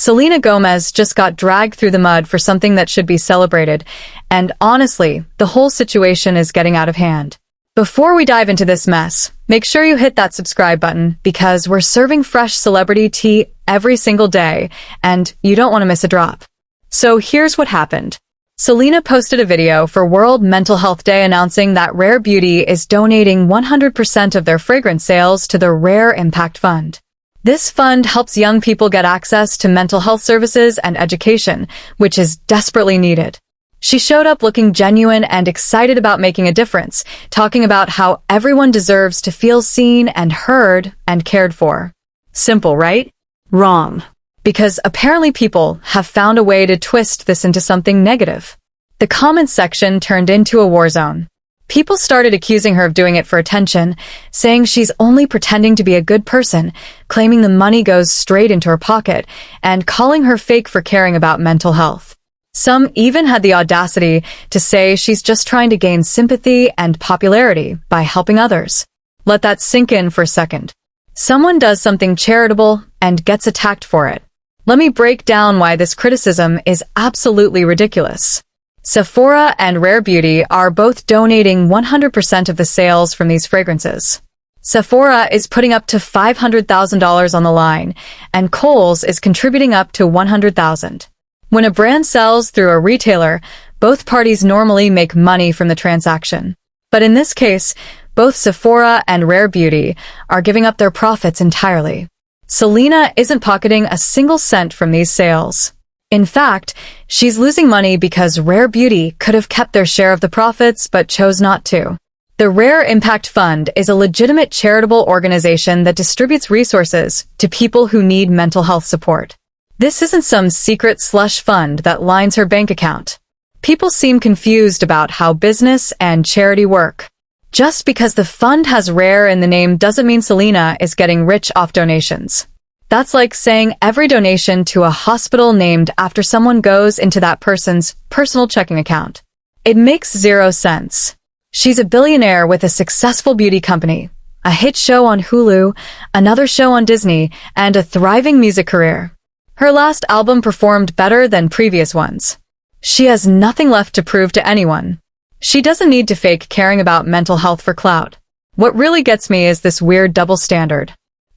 Selena Gomez just got dragged through the mud for something that should be celebrated, and honestly, the whole situation is getting out of hand. Before we dive into this mess, make sure you hit that subscribe button because we're serving fresh celebrity tea every single day, and you don't want to miss a drop. So here's what happened. Selena posted a video for World Mental Health Day announcing that Rare Beauty is donating 100% of their fragrance sales to the Rare Impact Fund. This fund helps young people get access to mental health services and education, which is desperately needed. She showed up looking genuine and excited about making a difference, talking about how everyone deserves to feel seen and heard and cared for. Simple, right? Wrong. Because apparently people have found a way to twist this into something negative. The comments section turned into a war zone. People started accusing her of doing it for attention, saying she's only pretending to be a good person, claiming the money goes straight into her pocket, and calling her fake for caring about mental health. Some even had the audacity to say she's just trying to gain sympathy and popularity by helping others. Let that sink in for a second. Someone does something charitable and gets attacked for it. Let me break down why this criticism is absolutely ridiculous. Sephora and Rare Beauty are both donating 100% of the sales from these fragrances. Sephora is putting up to $500,000 on the line, and Kohl's is contributing up to $100,000. When a brand sells through a retailer, both parties normally make money from the transaction. But in this case, both Sephora and Rare Beauty are giving up their profits entirely. Selena isn't pocketing a single cent from these sales. In fact, she's losing money because Rare Beauty could have kept their share of the profits but chose not to. The Rare Impact Fund is a legitimate charitable organization that distributes resources to people who need mental health support. This isn't some secret slush fund that lines her bank account. People seem confused about how business and charity work. Just because the fund has Rare in the name doesn't mean Selena is getting rich off donations. That's like saying every donation to a hospital named after someone goes into that person's personal checking account. It makes zero sense. She's a billionaire with a successful beauty company, a hit show on Hulu, another show on Disney, and a thriving music career. Her last album performed better than previous ones. She has nothing left to prove to anyone. She doesn't need to fake caring about mental health for clout. What really gets me is this weird double standard.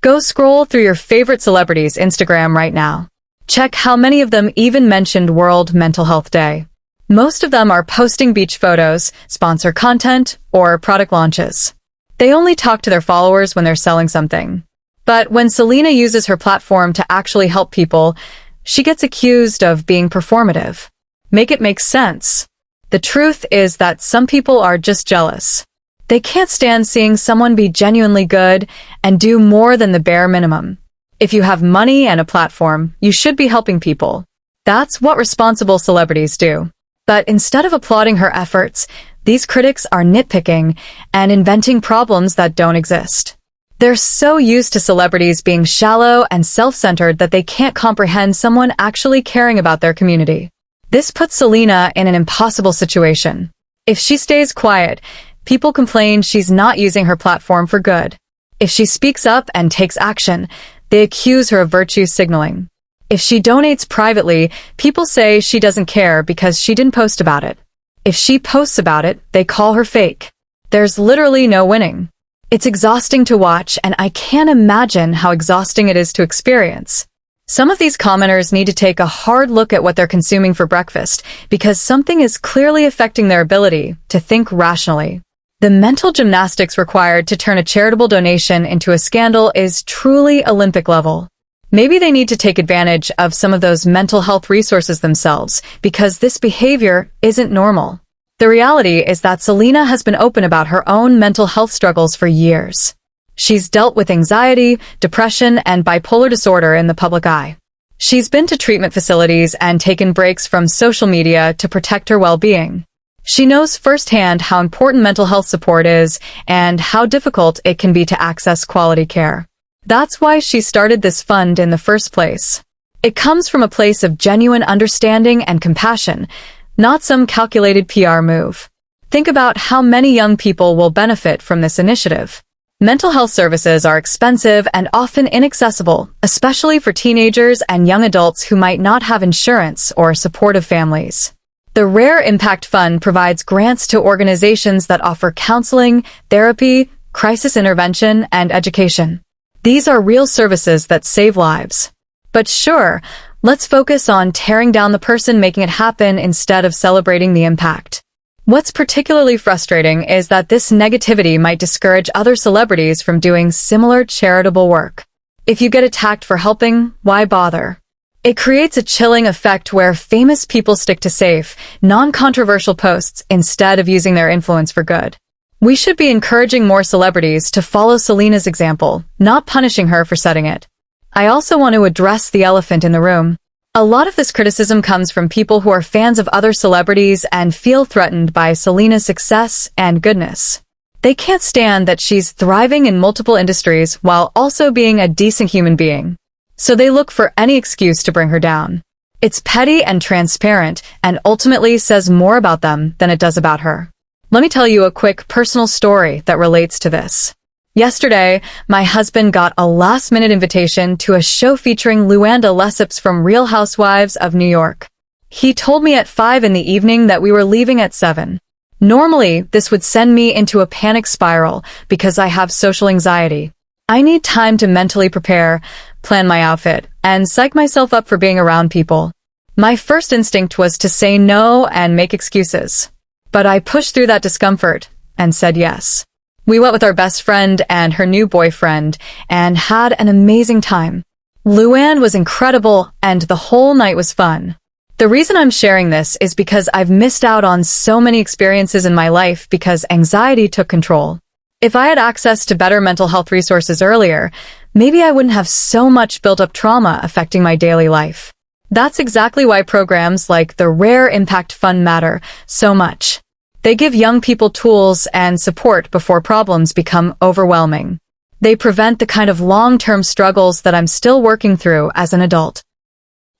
Go scroll through your favorite celebrities' Instagram right now. Check how many of them even mentioned World Mental Health Day. Most of them are posting beach photos, sponsor content, or product launches. They only talk to their followers when they're selling something. But when Selena uses her platform to actually help people, she gets accused of being performative. Make it make sense. The truth is that some people are just jealous. They can't stand seeing someone be genuinely good and do more than the bare minimum. If you have money and a platform, you should be helping people. That's what responsible celebrities do. But instead of applauding her efforts, these critics are nitpicking and inventing problems that don't exist. They're so used to celebrities being shallow and self-centered that they can't comprehend someone actually caring about their community. This puts Selena in an impossible situation. If she stays quiet, people complain she's not using her platform for good. If she speaks up and takes action, they accuse her of virtue signaling. If she donates privately, people say she doesn't care because she didn't post about it. If she posts about it, they call her fake. There's literally no winning. It's exhausting to watch, and I can't imagine how exhausting it is to experience. Some of these commenters need to take a hard look at what they're consuming for breakfast because something is clearly affecting their ability to think rationally. The mental gymnastics required to turn a charitable donation into a scandal is truly Olympic level. Maybe they need to take advantage of some of those mental health resources themselves because this behavior isn't normal. The reality is that Selena has been open about her own mental health struggles for years. She's dealt with anxiety, depression, and bipolar disorder in the public eye. She's been to treatment facilities and taken breaks from social media to protect her well-being. She knows firsthand how important mental health support is and how difficult it can be to access quality care. That's why she started this fund in the first place. It comes from a place of genuine understanding and compassion, not some calculated PR move. Think about how many young people will benefit from this initiative. Mental health services are expensive and often inaccessible, especially for teenagers and young adults who might not have insurance or supportive families. The Rare Impact Fund provides grants to organizations that offer counseling, therapy, crisis intervention, and education. These are real services that save lives. But sure, let's focus on tearing down the person making it happen instead of celebrating the impact. What's particularly frustrating is that this negativity might discourage other celebrities from doing similar charitable work. If you get attacked for helping, why bother? It creates a chilling effect where famous people stick to safe, non-controversial posts instead of using their influence for good. We should be encouraging more celebrities to follow Selena's example, not punishing her for setting it. I also want to address the elephant in the room. A lot of this criticism comes from people who are fans of other celebrities and feel threatened by Selena's success and goodness. They can't stand that she's thriving in multiple industries while also being a decent human being. So they look for any excuse to bring her down. It's petty and transparent and ultimately says more about them than it does about her. Let me tell you a quick personal story that relates to this. Yesterday, my husband got a last-minute invitation to a show featuring Luanda Lesseps from Real Housewives of New York. He told me at 5 in the evening that we were leaving at 7. Normally, this would send me into a panic spiral because I have social anxiety. I need time to mentally prepare, plan my outfit, and psych myself up for being around people. My first instinct was to say no and make excuses. But I pushed through that discomfort and said yes. We went with our best friend and her new boyfriend and had an amazing time. Luann was incredible and the whole night was fun. The reason I'm sharing this is because I've missed out on so many experiences in my life because anxiety took control. If I had access to better mental health resources earlier, maybe I wouldn't have so much built-up trauma affecting my daily life. That's exactly why programs like the Rare Impact Fund matter so much. They give young people tools and support before problems become overwhelming. They prevent the kind of long-term struggles that I'm still working through as an adult.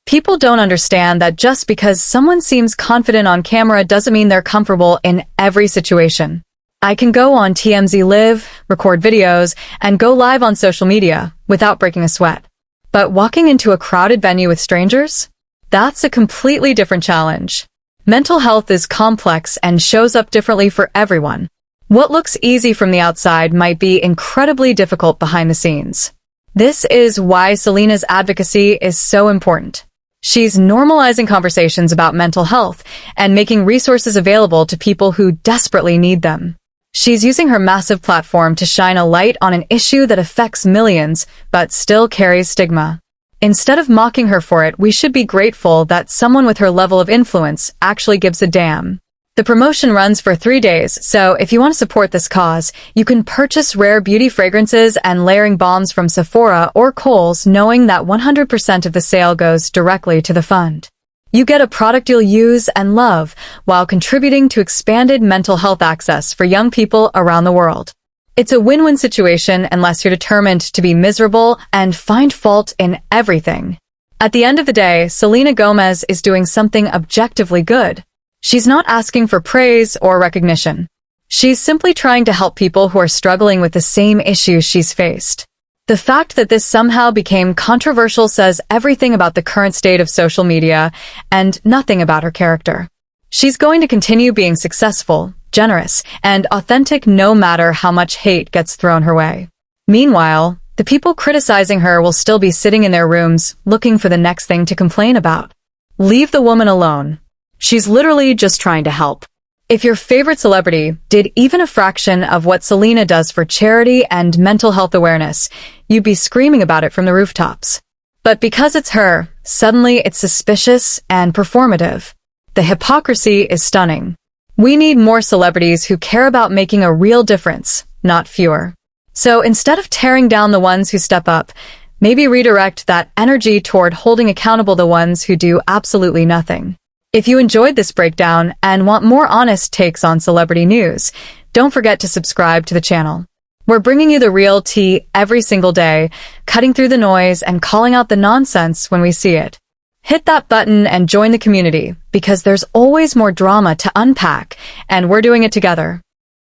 People don't understand that just because someone seems confident on camera doesn't mean they're comfortable in every situation. I can go on TMZ Live, record videos, and go live on social media without breaking a sweat. But walking into a crowded venue with strangers? That's a completely different challenge. Mental health is complex and shows up differently for everyone. What looks easy from the outside might be incredibly difficult behind the scenes. This is why Selena's advocacy is so important. She's normalizing conversations about mental health and making resources available to people who desperately need them. She's using her massive platform to shine a light on an issue that affects millions, but still carries stigma. Instead of mocking her for it, we should be grateful that someone with her level of influence actually gives a damn. The promotion runs for 3 days, so if you want to support this cause, you can purchase rare beauty fragrances and layering balms from Sephora or Kohl's, knowing that 100% of the sale goes directly to the fund. You get a product you'll use and love while contributing to expanded mental health access for young people around the world. It's a win-win situation unless you're determined to be miserable and find fault in everything. At the end of the day, Selena Gomez is doing something objectively good. She's not asking for praise or recognition. She's simply trying to help people who are struggling with the same issues she's faced. The fact that this somehow became controversial says everything about the current state of social media and nothing about her character. She's going to continue being successful, generous, and authentic no matter how much hate gets thrown her way. Meanwhile, the people criticizing her will still be sitting in their rooms looking for the next thing to complain about. Leave the woman alone. She's literally just trying to help. If your favorite celebrity did even a fraction of what Selena does for charity and mental health awareness, you'd be screaming about it from the rooftops. But because it's her, suddenly it's suspicious and performative. The hypocrisy is stunning. We need more celebrities who care about making a real difference, not fewer. So instead of tearing down the ones who step up, maybe redirect that energy toward holding accountable the ones who do absolutely nothing. If you enjoyed this breakdown and want more honest takes on celebrity news, don't forget to subscribe to the channel. We're bringing you the real tea every single day, cutting through the noise and calling out the nonsense when we see it. Hit that button and join the community, because there's always more drama to unpack, and we're doing it together.